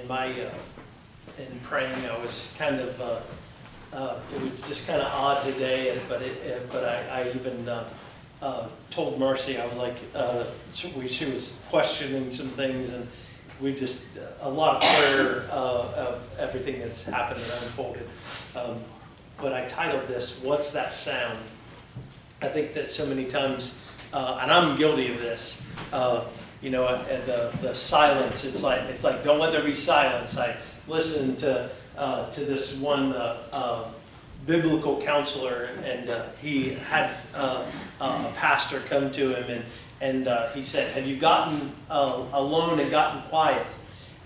my in praying, I was kind of it was just kind of odd today, but I even told Mercy, I was like, she was questioning some things, and we just a lot of prayer of everything that's happened and unfolded. But I titled this, "What's That Sound?" I think that so many times, and I'm guilty of this. You know, the silence. It's like don't let there be silence. I listened to this one biblical counselor, and he had a pastor come to him, and he said, "Have you gotten alone and gotten quiet?"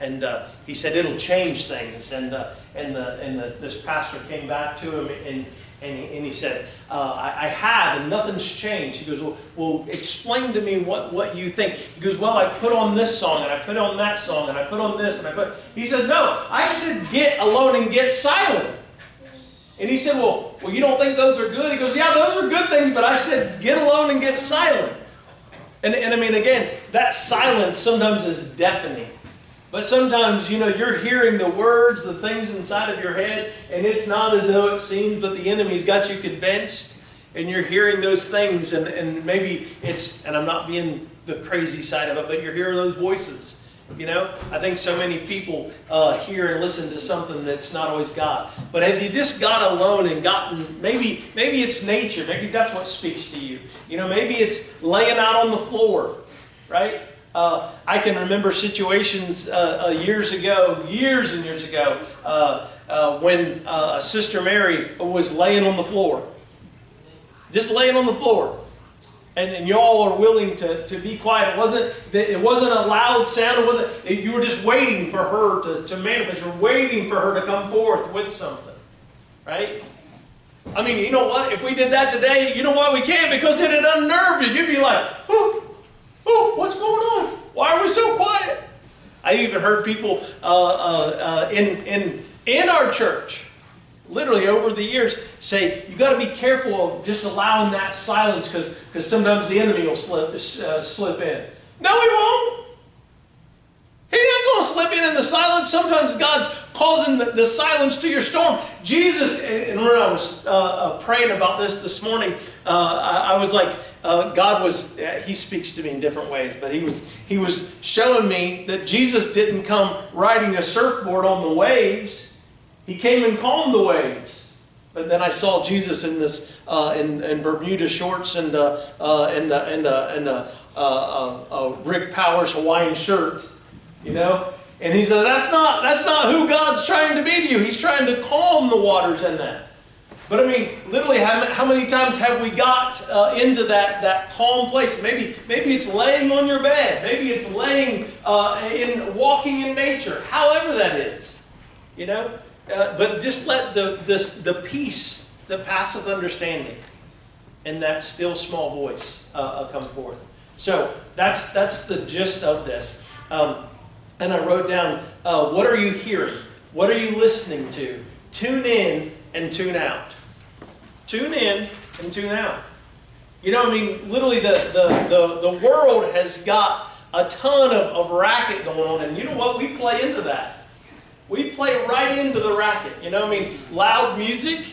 And he said, "It'll change things." And this pastor came back to him and he said, I have, and nothing's changed. He goes, well, explain to me what you think. He goes, well, I put on this song, and I put on that song, and I put on this, and I put... He said, no, I said get alone and get silent. And he said, well, you don't think those are good? He goes, yeah, those are good things, but I said get alone and get silent. And I mean, again, that silence sometimes is deafening. But sometimes, you know, you're hearing the words, the things inside of your head, and it's not as though it seems, but the enemy's got you convinced, and you're hearing those things, and maybe it's, and I'm not being the crazy side of it, but you're hearing those voices. You know, I think so many people hear and listen to something that's not always God. But have you just got alone and gotten, maybe it's nature, maybe that's what speaks to you. You know, maybe it's laying out on the floor, right? I can remember situations years and years ago, when Sister Mary was laying on the floor. Just laying on the floor. And y'all are willing to be quiet. It wasn't a loud sound. You were just waiting for her to manifest. You're waiting for her to come forth with something. Right? I mean, you know what? If we did that today, you know why we can't? Because it'd unnerve you. You'd be like, oh, what's going on? Why are we so quiet? I even heard people in our church, literally over the years, say, you got to be careful of just allowing that silence because sometimes the enemy will slip in. No, he won't. He's not going to slip in the silence. Sometimes God's causing the silence to your storm. Jesus, and when I was praying about this morning, I was like, God was, He speaks to me in different ways, but He was showing me that Jesus didn't come riding a surfboard on the waves. He came and calmed the waves. But then I saw Jesus in this in Bermuda shorts and Rick Powers Hawaiian shirt, you know. And he said, that's not who God's trying to be to you. He's trying to calm the waters in that. But I mean, literally, how many times have we got into that calm place? Maybe it's laying on your bed. Maybe it's laying walking in nature. However that is, you know. But just let the peace that passeth understanding and that still small voice come forth. So that's the gist of this. And I wrote down, what are you hearing? What are you listening to? Tune in and tune out. Tune in and tune out. You know, I mean, literally the world has got a ton of racket going on. And you know what? We play into that. We play right into the racket. You know, I mean, loud music,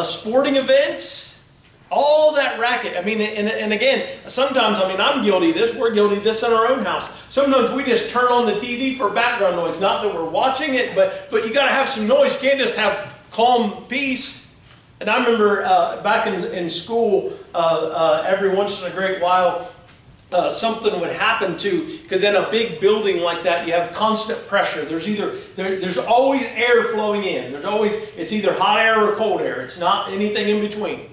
sporting events, all that racket. I mean, and again, sometimes, I mean, I'm guilty of this. We're guilty of this in our own house. Sometimes we just turn on the TV for background noise. Not that we're watching it, but you got to have some noise. You can't just have calm peace. And I remember back in school, every once in a great while, something would happen too, because in a big building like that, you have constant pressure. There's always air flowing in. It's either hot air or cold air. It's not anything in between.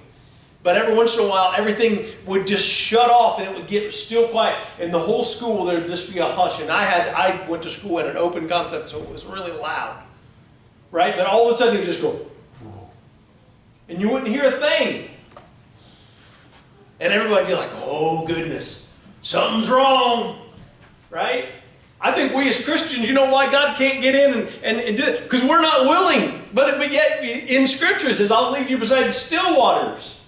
But every once in a while, everything would just shut off and it would get still quiet. And the whole school, there would just be a hush. And I went to school in an open concept, so it was really loud. Right? But all of a sudden, it would just go, whoa. And you wouldn't hear a thing. And everybody would be like, oh, goodness. Something's wrong, right? I think we as Christians, you know why God can't get in and do it? Because we're not willing. But yet in Scripture it says, I'll lead you beside still waters.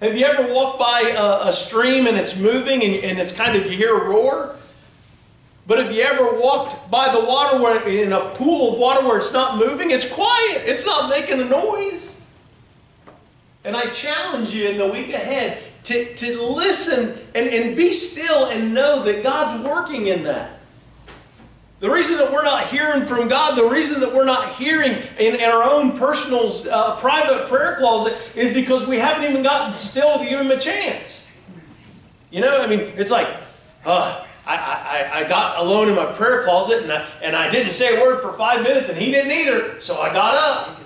Have you ever walked by a stream and it's moving and it's kind of, you hear a roar? But have you ever walked by the water where, in a pool of water where it's not moving? It's quiet. It's not making a noise. And I challenge you in the week ahead to listen and be still and know that God's working in that. The reason that we're not hearing from God, the reason that we're not hearing in our own personal, private prayer closet is because we haven't even gotten still to give Him a chance. You know, I mean, it's like, I got alone in my prayer closet and I didn't say a word for 5 minutes and He didn't either, so I got up.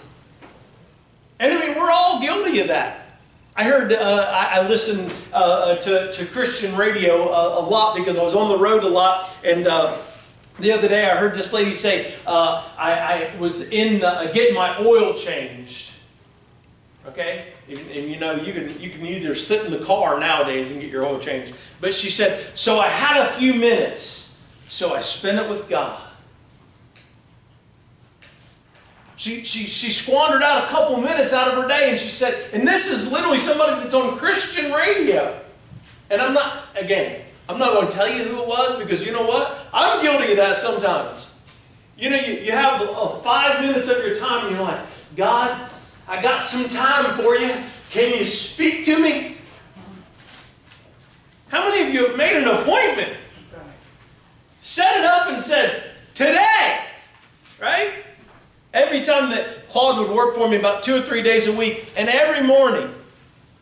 And I mean, we're all guilty of that. I heard, I listened to Christian radio a lot because I was on the road a lot. And the other day I heard this lady say, I was in getting my oil changed. Okay? And you know, you can either sit in the car nowadays and get your oil changed. But she said, so I had a few minutes, so I spent it with God. She squandered out a couple minutes out of her day, and she said, and this is literally somebody that's on Christian radio. And I'm not going to tell you who it was, because you know what? I'm guilty of that sometimes. You know, you have 5 minutes of your time, and you're like, God, I got some time for you. Can you speak to me? How many of you have made an appointment? Set it up and said, today, right? Every time that Claude would work for me about 2 or 3 days a week, and every morning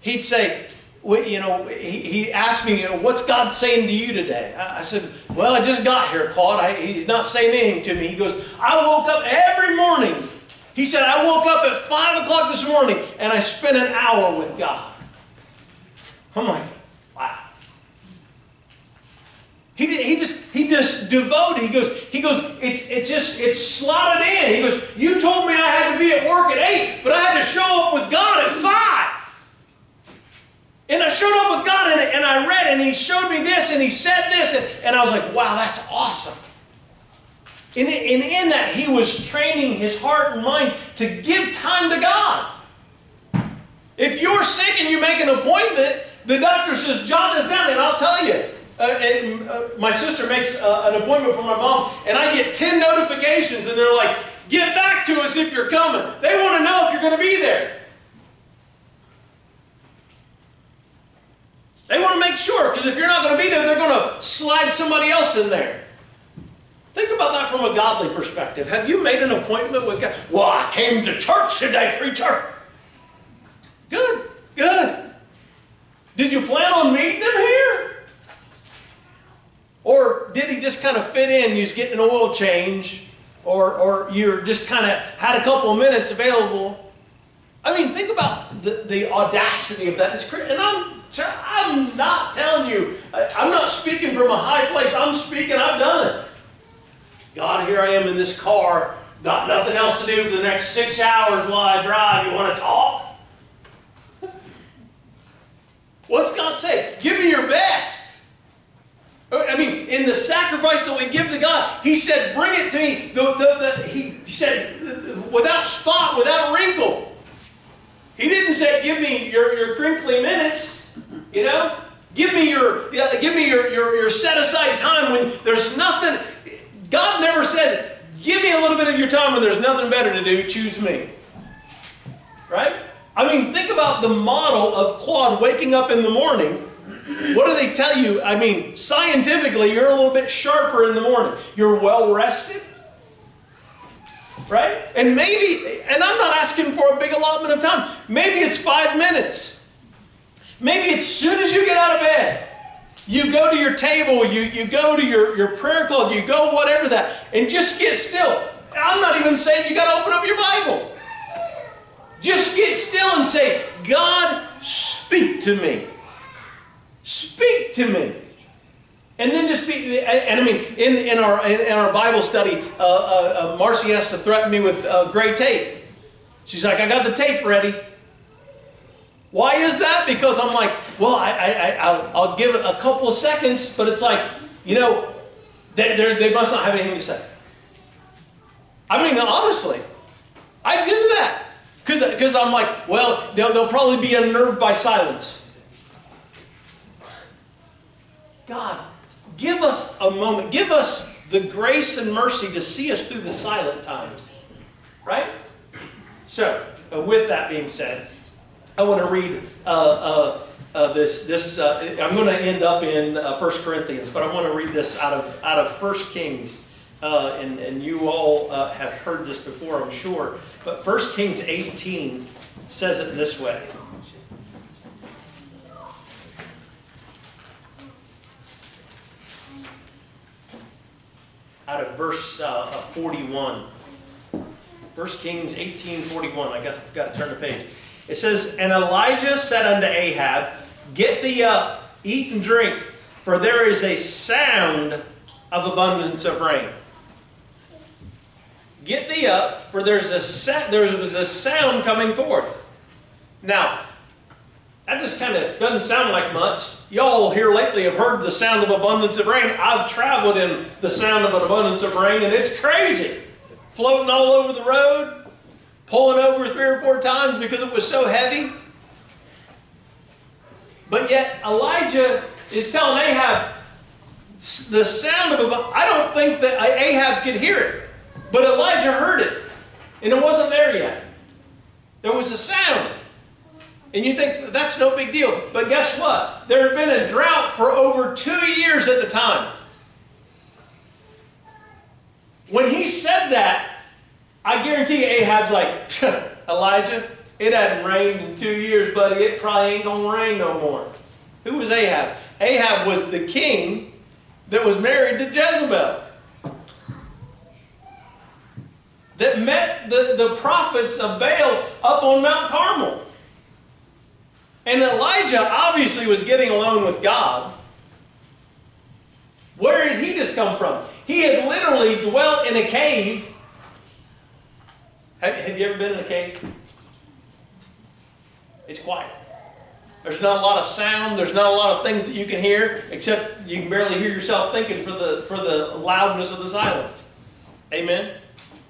he'd say, you know, he asked me, you know, what's God saying to you today? I said, well, I just got here, Claude. He's not saying anything to me. He goes, I woke up every morning. He said, I woke up at 5 o'clock this morning and I spent an hour with God. I'm like, wow. He just devoted. He goes, it's slotted in. He goes, you told me I had to be at work at 8, but I had to show up with God at 5. And I showed up with God and I read and He showed me this and He said this and I was like, wow, that's awesome. And in that, He was training his heart and mind to give time to God. If you're sick and you make an appointment, the doctor says, jot this down, and I'll tell you. My sister makes an appointment for my mom, and I get 10 notifications, and they're like, get back to us if you're coming. They want to know if you're going to be there. They want to make sure, because if you're not going to be there, they're going to slide somebody else in there. Think about that from a godly perspective. Have you made an appointment with God? Well, I came to church today, preacher. Good, good. Did you plan on meeting Him here? Or did He just kind of fit in? You was getting an oil change, or you're just kind of had a couple of minutes available. I mean, think about the audacity of that. And I'm not telling you, I'm not speaking from a high place. I'm speaking, I've done it. God, here I am in this car, got nothing else to do for the next 6 hours while I drive. You want to talk? What's God say? Give me your best. I mean, in the sacrifice that we give to God, He said, bring it to me. He said, without spot, without wrinkle. He didn't say, give me your crinkly minutes, you know? Give me your set aside time when there's nothing. God never said, give me a little bit of your time when there's nothing better to do, choose me. Right? I mean, think about the model of Claude waking up in the morning. What do they tell you? I mean, scientifically, you're a little bit sharper in the morning. You're well rested. Right? And maybe, and I'm not asking for a big allotment of time. Maybe it's 5 minutes. Maybe as soon as you get out of bed, you go to your table, you go to your prayer closet, you go whatever that, and just get still. I'm not even saying you got to open up your Bible. Just get still and say, God, speak to me. Speak to me. And then just be, and I mean, in our Bible study, Marcy has to threaten me with gray tape. She's like, I got the tape ready. Why is that? Because I'm like, well, I'll give it a couple of seconds, but it's like, you know, they must not have anything to say. I mean, honestly, I do that. Because I'm like, well, they'll probably be unnerved by silence. God, give us a moment. Give us the grace and mercy to see us through the silent times. Right? So, with that being said, I want to read this. I'm going to end up in 1 Corinthians, but I want to read this out of 1 Kings. And you all have heard this before, I'm sure. But 1 Kings 18 says it this way. Out of verse 41. 1 Kings 18:41. I guess I've got to turn the page. It says, "And Elijah said unto Ahab, Get thee up, eat and drink, for there is a sound of abundance of rain." Get thee up, for there was a sound coming forth. Now, that just kind of doesn't sound like much. Y'all here lately have heard the sound of abundance of rain. I've traveled in the sound of an abundance of rain, and it's crazy. Floating all over the road, pulling over 3 or 4 times because it was so heavy. But yet Elijah is telling Ahab the sound of abundance. I don't think that Ahab could hear it, but Elijah heard it, and it wasn't there yet. There was a sound. And you think, that's no big deal. But guess what? There had been a drought for over 2 years at the time. When he said that, I guarantee you Ahab's like, Elijah, it hadn't rained in 2 years, buddy. It probably ain't going to rain no more. Who was Ahab? Ahab was the king that was married to Jezebel. That met the prophets of Baal up on Mount Carmel. And Elijah obviously was getting alone with God. Where did he just come from? He had literally dwelt in a cave. Have you ever been in a cave? It's quiet. There's not a lot of sound. There's not a lot of things that you can hear, except you can barely hear yourself thinking for the loudness of the silence. Amen?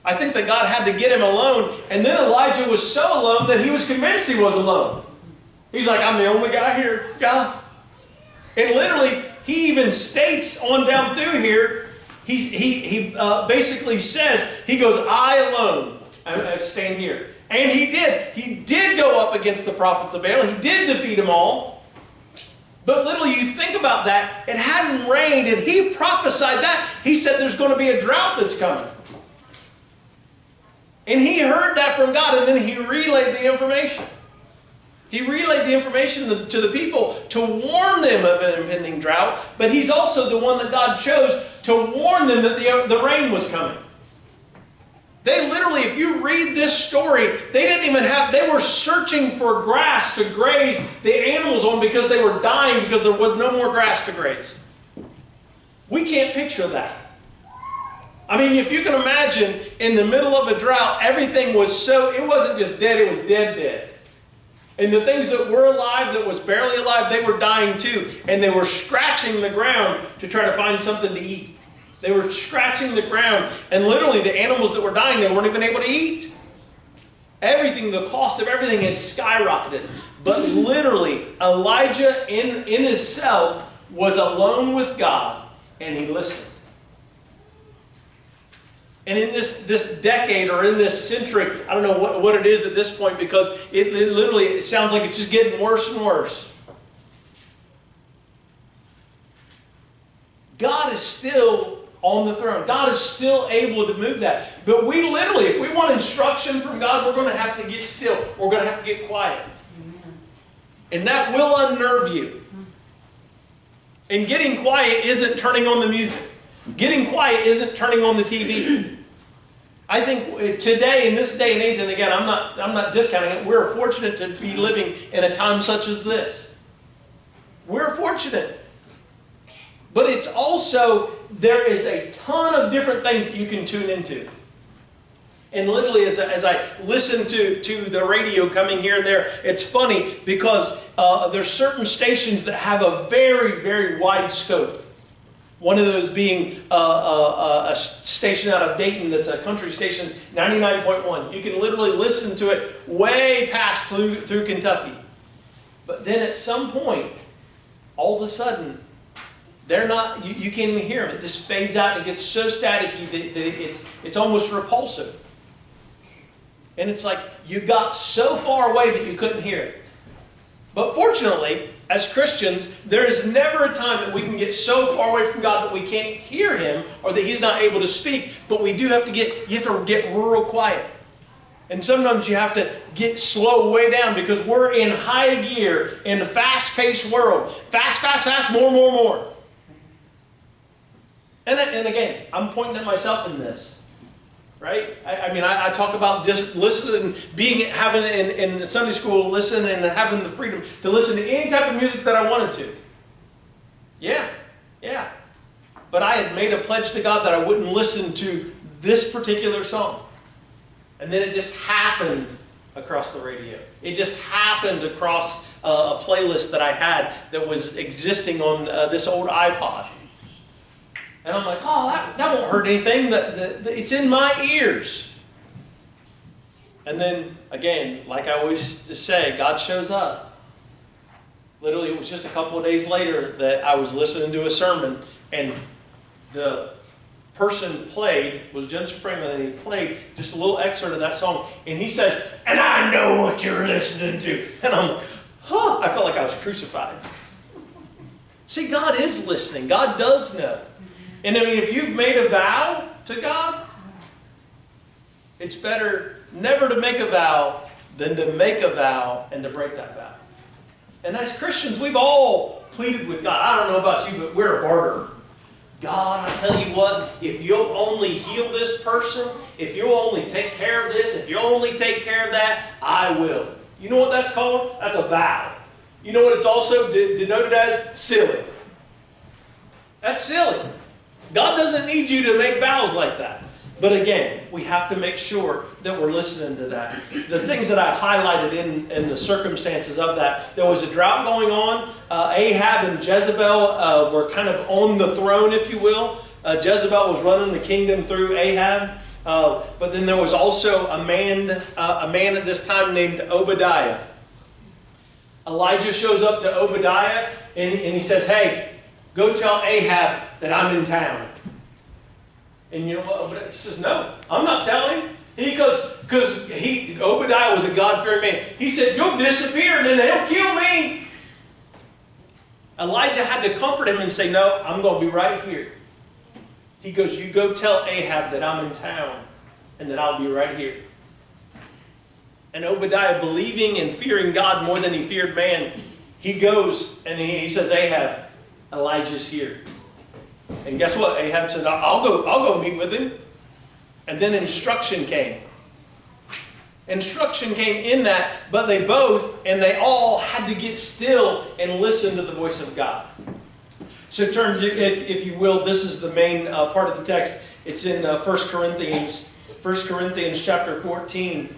I think that God had to get him alone, and then Elijah was so alone that he was convinced he was alone. He's like, I'm the only guy here, God. And literally, he even states on down through here, he basically says, he goes, I alone, I stand here. And he did. He did go up against the prophets of Baal. He did defeat them all. But literally, you think about that, it hadn't rained, and he prophesied that. He said there's going to be a drought that's coming. And he heard that from God, and then he relayed the information. He relayed the information to the people to warn them of an impending drought, but he's also the one that God chose to warn them that the rain was coming. They literally, if you read this story, they were searching for grass to graze the animals on because they were dying because there was no more grass to graze. We can't picture that. I mean, if you can imagine, in the middle of a drought, everything was it wasn't just dead, it was dead. And the things that were alive, that was barely alive, they were dying too. And they were scratching the ground to try to find something to eat. They were scratching the ground. And literally, the animals that were dying, they weren't even able to eat. Everything, the cost of everything had skyrocketed. But literally, Elijah in himself was alone with God, and he listened. And in this decade or in this century, I don't know what it is at this point, because it literally sounds like it's just getting worse and worse. God is still on the throne. God is still able to move that. But we literally, if we want instruction from God, we're going to have to get still. We're going to have to get quiet. And that will unnerve you. And getting quiet isn't turning on the music. Getting quiet isn't turning on the TV. I think today, in this day and age, and again, I'm not discounting it, we're fortunate to be living in a time such as this. We're fortunate. But it's also, there is a ton of different things that you can tune into. And literally, as I listen to the radio coming here and there, it's funny because there's certain stations that have a very, very wide scope. One of those being a station out of Dayton that's a country station, 99.1. You can literally listen to it way past through Kentucky. But then at some point, all of a sudden, They're not, you can't even hear them. It just fades out and it gets so staticky that it's almost repulsive. And it's like you got so far away that you couldn't hear it. But fortunately, as Christians, there is never a time that we can get so far away from God that we can't hear Him or that He's not able to speak. But we do have to get real quiet. And sometimes you have to slow way down because we're in high gear in a fast-paced world. Fast, fast, fast, more, more, more. And again, I'm pointing at myself in this, right? I talk about just listening, having in Sunday school, listening and having the freedom to listen to any type of music that I wanted to. Yeah. But I had made a pledge to God that I wouldn't listen to this particular song. And then it just happened across the radio. It just happened across a playlist that I had that was existing on this old iPod. And I'm like, oh, that won't hurt anything. It's in my ears. And then, again, like I always say, God shows up. Literally, it was just a couple of days later that I was listening to a sermon, and the person was Jensen Franklin, and he played just a little excerpt of that song. And he says, and I know what you're listening to. And I'm like, I felt like I was crucified. See, God is listening. God does know. And if you've made a vow to God, it's better never to make a vow than to make a vow and to break that vow. And as Christians, we've all pleaded with God. I don't know about you, but we're a barter. God, I tell you what, if you'll only heal this person, if you'll only take care of this, if you'll only take care of that, I will. You know what that's called? That's a vow. You know what it's also denoted as? Silly. That's silly. God doesn't need you to make vows like that. But again, we have to make sure that we're listening to that. The things that I highlighted in the circumstances of that, there was a drought going on. Ahab and Jezebel were kind of on the throne, if you will. Jezebel was running the kingdom through Ahab. But then there was also a man at this time named Obadiah. Elijah shows up to Obadiah and he says, hey, go tell Ahab that I'm in town. And you know what Obadiah says? No, I'm not telling. Because Obadiah was a God-fearing man. He said, you'll disappear and then they'll kill me. Elijah had to comfort him and say, no, I'm going to be right here. He goes, you go tell Ahab that I'm in town and that I'll be right here. And Obadiah, believing and fearing God more than he feared man, he goes and he says, Ahab, Elijah's here. And guess what? Ahab said, I'll go meet with him. And then instruction came. Instruction came in that, but they all had to get still and listen to the voice of God. So turn, if you will, this is the main part of the text. It's in 1 Corinthians chapter 14.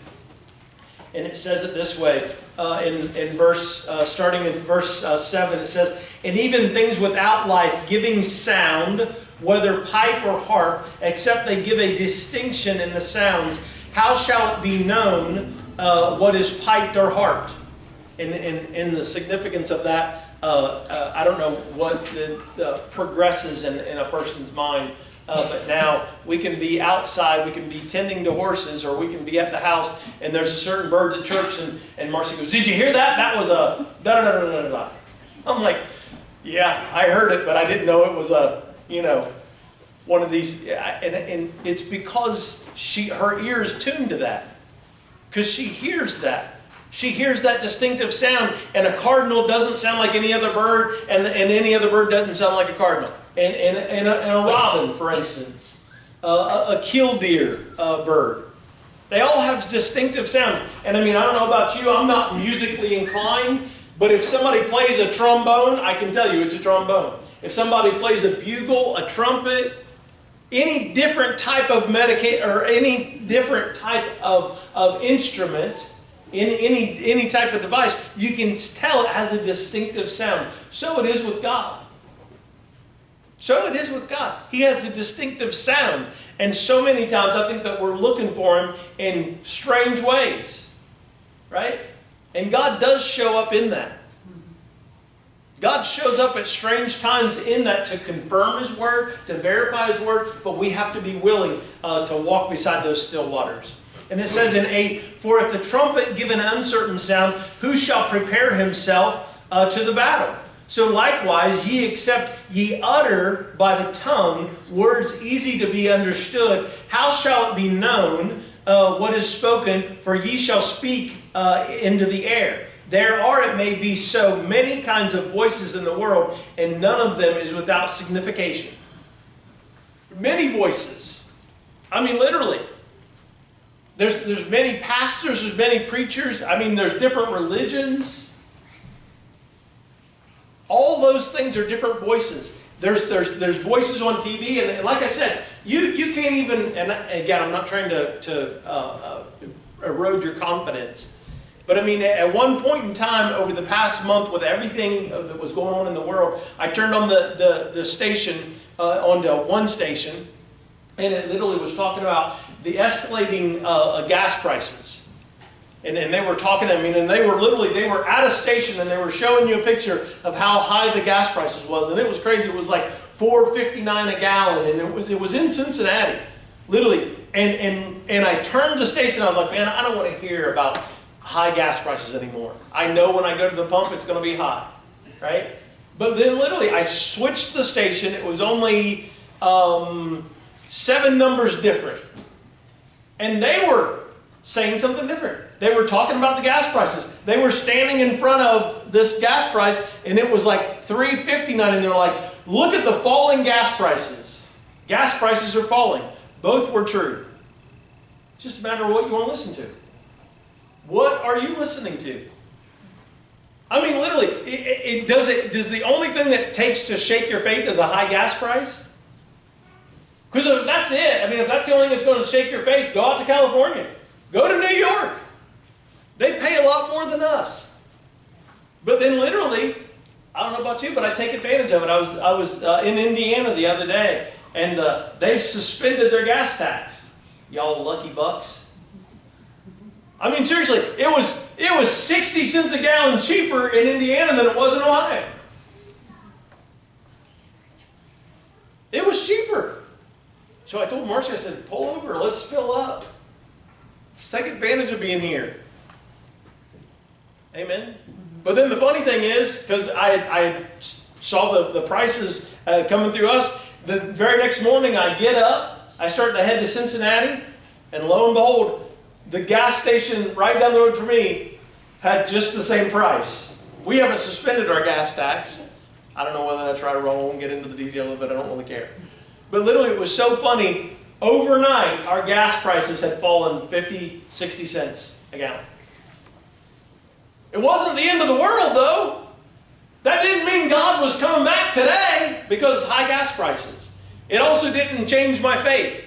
And it says it this way. Starting in verse 7, it says, and even things without life, giving sound, whether pipe or harp, except they give a distinction in the sounds, how shall it be known what is piped or harped? In the significance of that, I don't know what the progresses in a person's mind. But now we can be outside, we can be tending to horses, or we can be at the house, and there's a certain bird at church, and Marcy goes, did you hear that? That was a da-da-da-da-da-da. I'm like, yeah, I heard it, but I didn't know it was one of these. And it's because her ear is tuned to that. Because she hears that. She hears that distinctive sound, and a cardinal doesn't sound like any other bird, and any other bird doesn't sound like a cardinal. And a robin, for instance, a killdeer bird. They all have distinctive sounds. And I don't know about you, I'm not musically inclined, but if somebody plays a trombone, I can tell you it's a trombone. If somebody plays a bugle, a trumpet, any different type of any different type of instrument, in any type of device, you can tell it has a distinctive sound. So it is with God. So it is with God. He has a distinctive sound. And so many times I think that we're looking for Him in strange ways. Right? And God does show up in that. God shows up at strange times in that to confirm His word, to verify His word, but we have to be willing to walk beside those still waters. And it says in 8, "For if the trumpet give an uncertain sound, who shall prepare himself to the battle? So likewise, ye except ye utter by the tongue words easy to be understood, how shall it be known what is spoken? For ye shall speak into the air. There are, it may be so, many kinds of voices in the world, and none of them is without signification." Many voices. I mean, literally. There's many pastors, there's many preachers. I mean, there's different religions. All those things are different voices. There's voices on TV, and like I said, you can't even, and again, I'm not trying to erode your confidence, but I mean, at one point in time, over the past month, with everything that was going on in the world, I turned on the station, onto one station, and it literally was talking about the escalating gas prices. And they were talking, I mean, and they were at a station and they were showing you a picture of how high the gas prices was. And it was crazy. It was like $4.59 a gallon. And it was in Cincinnati, literally. And I turned the station and I was like, man, I don't want to hear about high gas prices anymore. I know when I go to the pump, it's going to be high, right? But then literally I switched the station. It was only 7 numbers different. And they were saying something different. They were talking about the gas prices. They were standing in front of this gas price, and it was like $3.59, and they're like, look at the falling gas prices. Gas prices are falling. Both were true. It's just a matter of what you want to listen to. What are you listening to? I mean, literally, does the only thing that takes to shake your faith is a high gas price? Because if that's it, I mean, if that's the only thing that's going to shake your faith, go out to California. Go to New York. They pay a lot more than us. But then literally, I don't know about you, but I take advantage of it. I was in Indiana the other day, and they've suspended their gas tax. Y'all lucky bucks. I mean, seriously, it was 60 cents a gallon cheaper in Indiana than it was in Ohio. It was cheaper. So I told Marcia, I said, pull over, let's fill up. Let's take advantage of being here. Amen? But then the funny thing is, because I saw the prices coming through us, the very next morning I get up, I start to head to Cincinnati, and lo and behold, the gas station right down the road from me had just the same price. We haven't suspended our gas tax. I don't know whether that's right or wrong. I won't get into the detail of it. I don't really care. But literally, it was so funny. Overnight, our gas prices had fallen 50, 60 cents a gallon. It wasn't the end of the world, though. That didn't mean God was coming back today because high gas prices. It also didn't change my faith.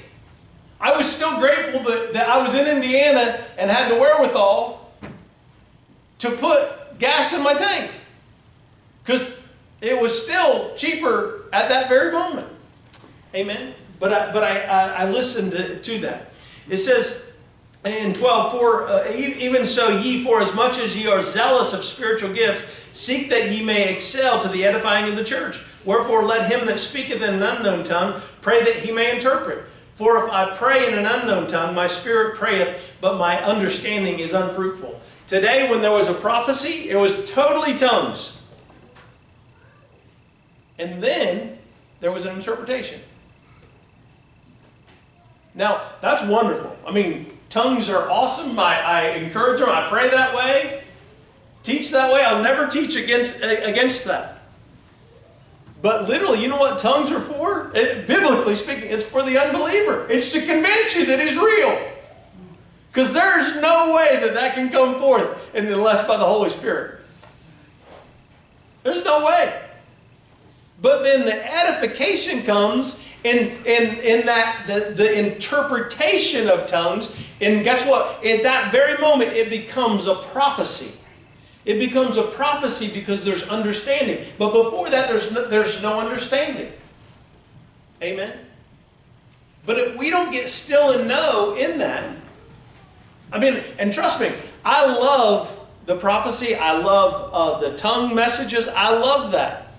I was still grateful that I was in Indiana and had the wherewithal to put gas in my tank, because it was still cheaper at that very moment. Amen? But I listened to that. It says in 12, even so ye, for as much as ye are zealous of spiritual gifts, seek that ye may excel to the edifying of the church. Wherefore let him that speaketh in an unknown tongue pray that he may interpret. For if I pray in an unknown tongue, my spirit prayeth, but my understanding is unfruitful. Today, when there was a prophecy, it was totally tongues. And then there was an interpretation. Now, that's wonderful. I mean, tongues are awesome. I encourage them. I pray that way. Teach that way. I'll never teach against that. But literally, you know what tongues are for? Biblically speaking, it's for the unbeliever. It's to convince you that He's real. Because there's no way that can come forth unless by the Holy Spirit. There's no way. But then the edification comes in that the interpretation of tongues. And guess what? At that very moment, it becomes a prophecy. It becomes a prophecy because there's understanding. But before that, there's no understanding. Amen? But if we don't get still and know in that, I mean, and trust me, I love the prophecy. I love the tongue messages. I love that.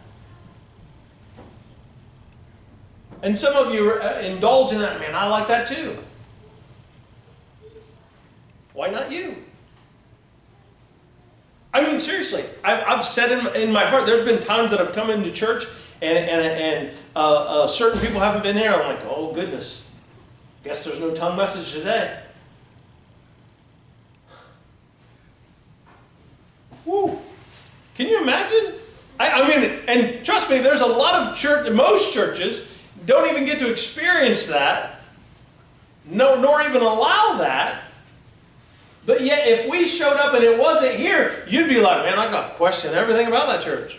And some of you indulge in that. Man, I like that too. Why not you? I mean, seriously, I've said in my heart, there's been times that I've come into church and certain people haven't been here. I'm like, oh goodness, guess there's no tongue message today. Woo! Can you imagine? I mean, and trust me, there's a lot of most churches don't even get to experience that, nor even allow that. But yet, if we showed up and it wasn't here, you'd be like, man, I got to question everything about that church.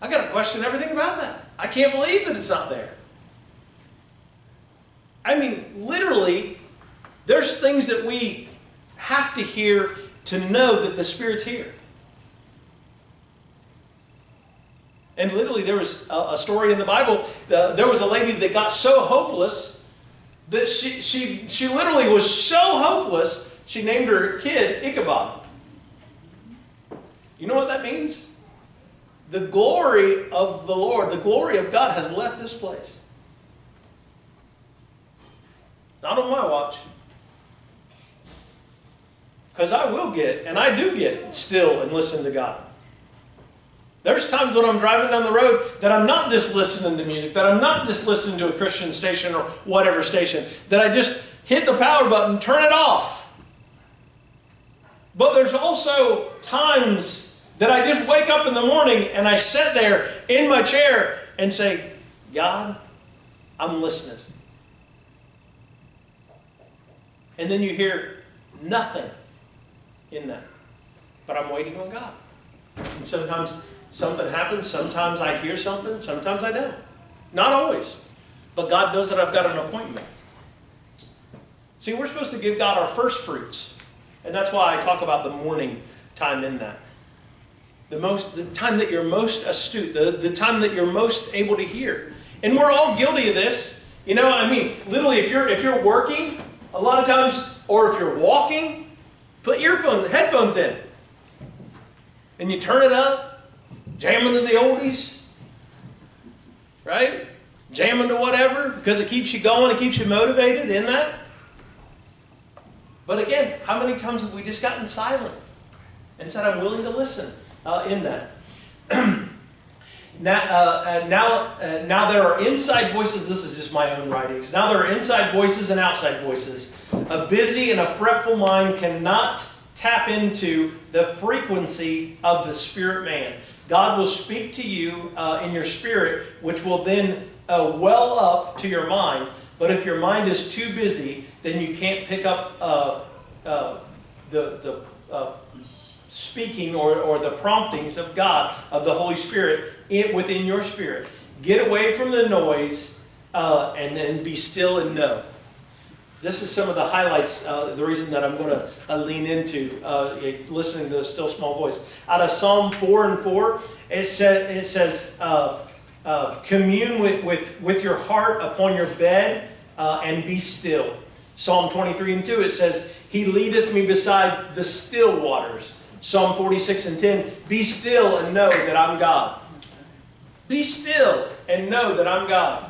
I got to question everything about that. I can't believe that it's not there. I mean, literally, there's things that we have to hear to know that the Spirit's here. And literally, there was a story in the Bible. There was a lady that got so hopeless that she literally was so hopeless, she named her kid Ichabod. You know what that means? The glory of the Lord, the glory of God has left this place. Not on my watch. Because I will get, and I do get, still and listen to God. There's times when I'm driving down the road that I'm not just listening to music, that I'm not just listening to a Christian station or whatever station, that I just hit the power button, turn it off. But there's also times that I just wake up in the morning and I sit there in my chair and say, God, I'm listening. And then you hear nothing in that. But I'm waiting on God. And sometimes something happens. Sometimes I hear something. Sometimes I don't. Not always. But God knows that I've got an appointment. See, we're supposed to give God our first fruits. And that's why I talk about the morning time in that. The time that you're most astute. The time that you're most able to hear. And we're all guilty of this. You know, I mean, literally, if you're working, a lot of times, or if you're walking, put headphones in. And you turn it up, jam into the oldies, right? Jam into whatever, because it keeps you going, it keeps you motivated in that. But again, how many times have we just gotten silent and said, I'm willing to listen in that? Now there are inside voices. This is just my own writings. Now there are inside voices and outside voices. A busy and a fretful mind cannot tap into the frequency of the spirit man. God will speak to you in your spirit, which will then well up to your mind. But if your mind is too busy, then you can't pick up the speaking or the promptings of God, of the Holy Spirit within your spirit. Get away from the noise and then be still and know. This is some of the highlights, the reason that I'm going to lean into listening to the still small voice. Out of Psalm 4:4, it says commune with your heart upon your bed and be still. Psalm 23:2, it says, He leadeth me beside the still waters. Psalm 46:10, be still and know that I'm God. Be still and know that I'm God.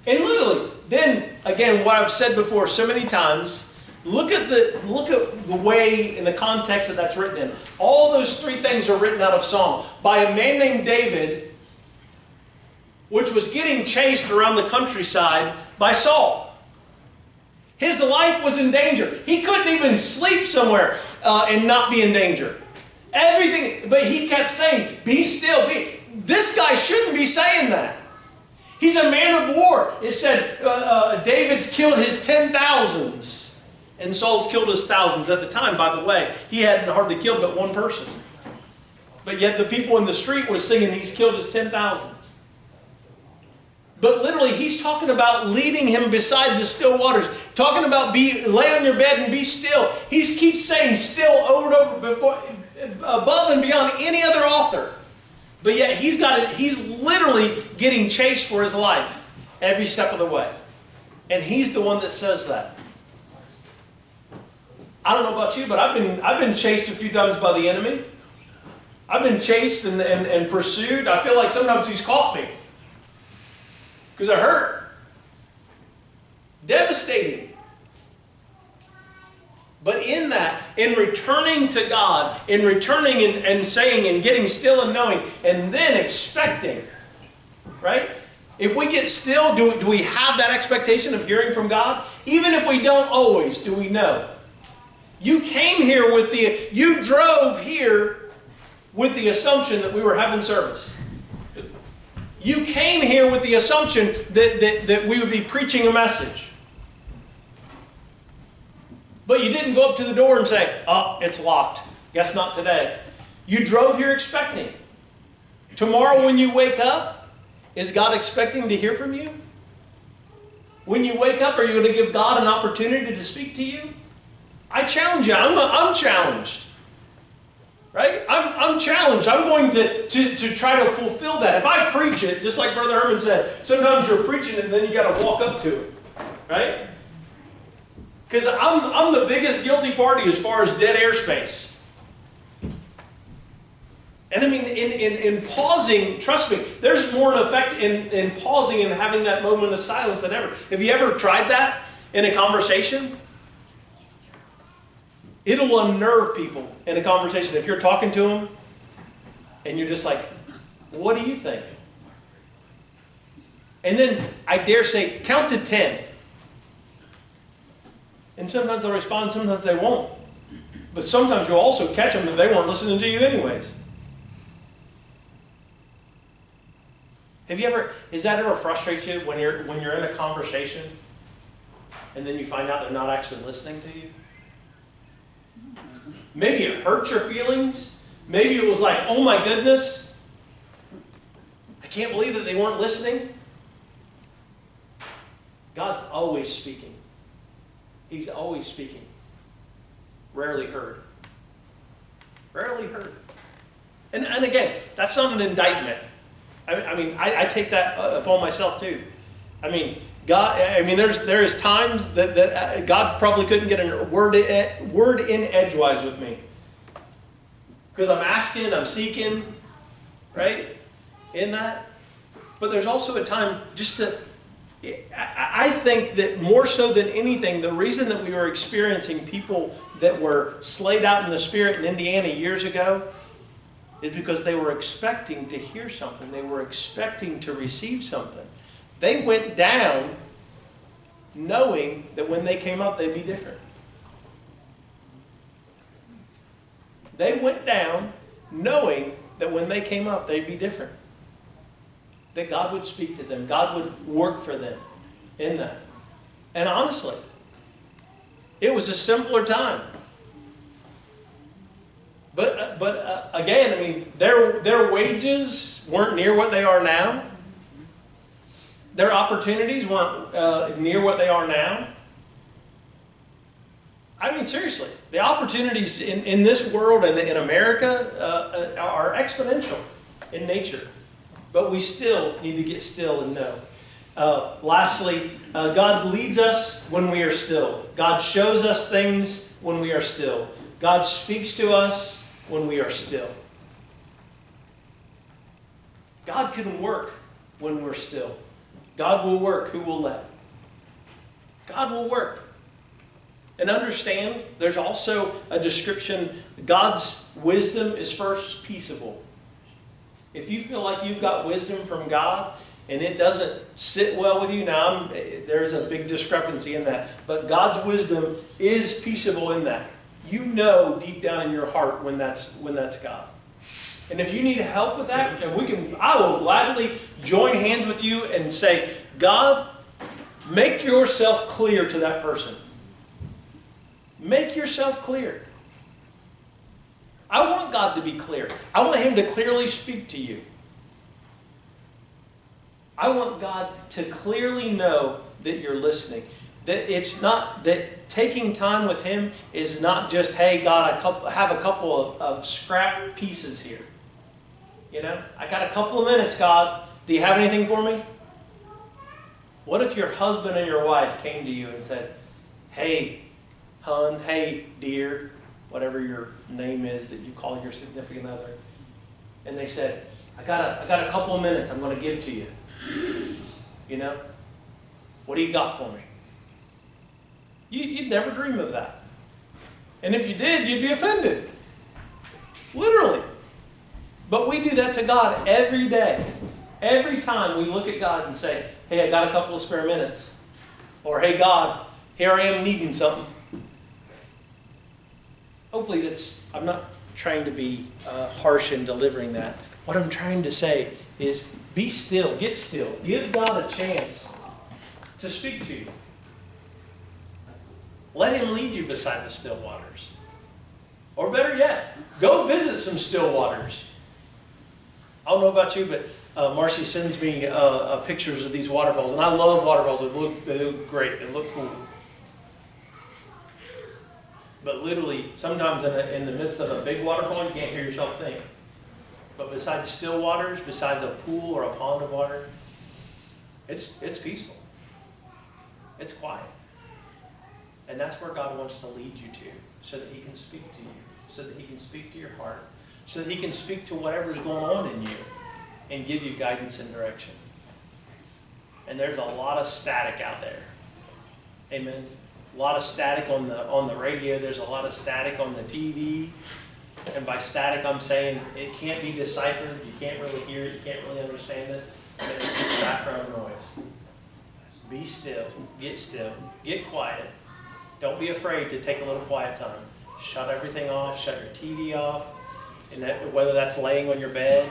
And literally, then again, what I've said before so many times, look at the way in the context that that's written in. All those three things are written out of Psalm by a man named David, which was getting chased around the countryside by Saul. His life was in danger. He couldn't even sleep somewhere and not be in danger. Everything, but he kept saying, be still. This guy shouldn't be saying that. He's a man of war. It said David's killed his 10,000s and Saul's killed his thousands. At the time, by the way, he hadn't hardly killed but one person. But yet the people in the street were singing he's killed his 10,000s. But literally, he's talking about leading him beside the still waters. Talking about lay on your bed and be still. He keeps saying still over and over above and beyond any other author. But yet he's literally getting chased for his life every step of the way. And he's the one that says that. I don't know about you, but I've been chased a few times by the enemy. I've been chased and pursued. I feel like sometimes he's caught me because it hurt. Devastating. But in that, in returning to God, in returning and saying and getting still and knowing, and then expecting, right? If we get still, do we have that expectation of hearing from God? Even if we don't always, do we know? You came here you drove here with the assumption that we were having service. You came here with the assumption that we would be preaching a message. But you didn't go up to the door and say, oh, it's locked. Guess not today. You drove here expecting. Tomorrow when you wake up, is God expecting to hear from you? When you wake up, are you going to give God an opportunity to speak to you? I challenge you. I'm challenged. Right? I'm challenged. I'm going to try to fulfill that. If I preach it, just like Brother Herman said, sometimes you're preaching it and then you got to walk up to it. Right? Because I'm the biggest guilty party as far as dead airspace. And I mean, in pausing, trust me, there's more an effect in pausing and having that moment of silence than ever. Have you ever tried that in a conversation? It'll unnerve people in a conversation. If you're talking to them and you're just like, what do you think? And then, I dare say, count to 10. And sometimes they'll respond, sometimes they won't. But sometimes you'll also catch them that they weren't listening to you anyways. Has that ever frustrated you when you're in a conversation and then you find out they're not actually listening to you? Maybe it hurt your feelings. Maybe it was like, oh my goodness, I can't believe that they weren't listening. God's always speaking. He's always speaking. Rarely heard. Rarely heard. And again, that's not an indictment. I mean, I take that upon myself too. I mean, God. I mean, there is times that God probably couldn't get a word in edgewise with me because I'm asking, I'm seeking, right? In that, but there's also a time just to. I think that more so than anything, the reason that we were experiencing people that were slayed out in the Spirit in Indiana years ago is because they were expecting to hear something. They were expecting to receive something. They went down knowing that when they came up, they'd be different. They went down knowing that when they came up, they'd be different. That God would speak to them. God would work for them in that. And honestly, it was a simpler time. But again, I mean, their wages weren't near what they are now. Their opportunities weren't near what they are now. I mean, seriously, the opportunities in this world and in America are exponential in nature. But we still need to get still and know. Lastly, God leads us when we are still. God shows us things when we are still. God speaks to us when we are still. God can work when we're still. God will work. Who will let? God will work. And understand, there's also a description, God's wisdom is first peaceable. If you feel like you've got wisdom from God and it doesn't sit well with you, now there's a big discrepancy in that. But God's wisdom is peaceable in that. You know deep down in your heart when that's God. And if you need help with that, and I will gladly join hands with you and say, God, make yourself clear to that person. Make yourself clear. I want God to be clear. I want Him to clearly speak to you. I want God to clearly know that you're listening. That it's not that taking time with Him is not just, hey, God, I have a couple of scrap pieces here. You know, I got a couple of minutes, God. Do you have anything for me? What if your husband and your wife came to you and said, hey, hun, hey, dear, whatever your name is that you call your significant other. And they said, I got a couple of minutes I'm going to give to you. You know? What do you got for me? You'd never dream of that. And if you did, you'd be offended. Literally. But we do that to God every day. Every time we look at God and say, hey, I got a couple of spare minutes. Or, hey, God, here I am needing something. Hopefully I'm not trying to be harsh in delivering that. What I'm trying to say is be still, get still. Give God a chance to speak to you. Let Him lead you beside the still waters. Or better yet, go visit some still waters. I don't know about you, but Marcy sends me pictures of these waterfalls. And I love waterfalls. They look great. They look cool. But literally, sometimes in the midst of a big waterfall, you can't hear yourself think. But besides still waters, besides a pool or a pond of water, it's peaceful. It's quiet. And that's where God wants to lead you to, so that He can speak to you, so that He can speak to your heart, so that He can speak to whatever's going on in you and give you guidance and direction. And there's a lot of static out there. Amen. A lot of static on the radio. There's a lot of static on the TV. And by static, I'm saying it can't be deciphered. You can't really hear it. You can't really understand it. And it's just background noise. Be still. Get quiet. Don't be afraid to take a little quiet time. Shut everything off. Shut your TV off. And whether that's laying on your bed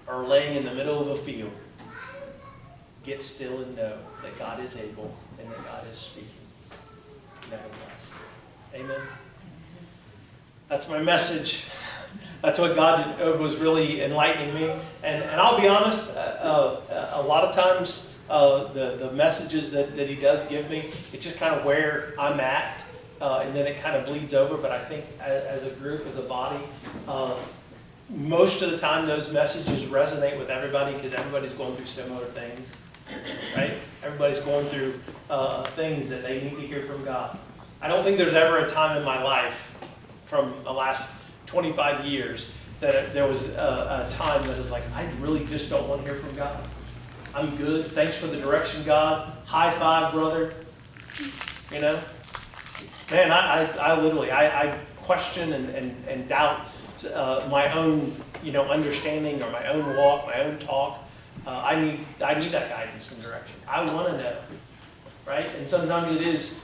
or laying in the middle of a field, get still and know that God is able and that God is speaking. Nevertheless. Amen. That's my message. That's what God was really enlightening me. And I'll be honest, a lot of times the messages that He does give me, it's just kind of where I'm at, and then it kind of bleeds over. But I think as a group, as a body, most of the time those messages resonate with everybody because everybody's going through similar things. Right? Everybody's going through things that they need to hear from God. I don't think there's ever a time in my life from the last 25 years that there was a time that was like, I really just don't want to hear from God. I'm good. Thanks for the direction, God. High five, brother. You know? Man, I literally question and doubt my own understanding or my own walk, my own talk. I need that guidance and direction. I want to know, right? And sometimes it is,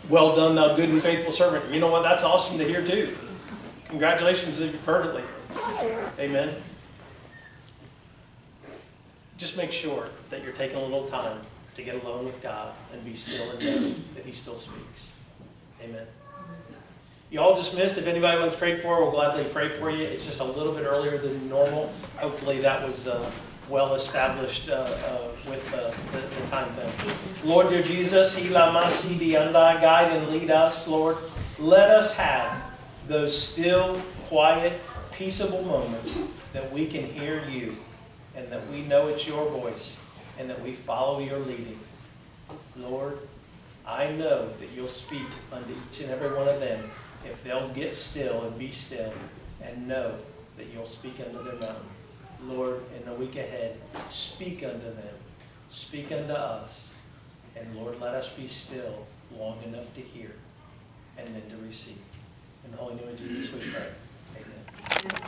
well done, thou good and faithful servant. You know what? That's awesome to hear too. Congratulations if you've heard it lately. Amen. Just make sure that you're taking a little time to get alone with God and be still and know that He still speaks. Amen. You all dismissed. If anybody wants prayed for, we'll gladly pray for you. It's just a little bit earlier than normal. Hopefully that was well established with the time thing. Lord, dear Jesus, guide and lead us, Lord. Let us have those still, quiet, peaceable moments that we can hear you and that we know it's your voice and that we follow your leading. Lord, I know that you'll speak unto each and every one of them if they'll get still and be still and know that you'll speak unto their mouth. Lord, in the week ahead, speak unto them, speak unto us, and Lord, let us be still long enough to hear and then to receive. In the holy name of Jesus we pray. Amen.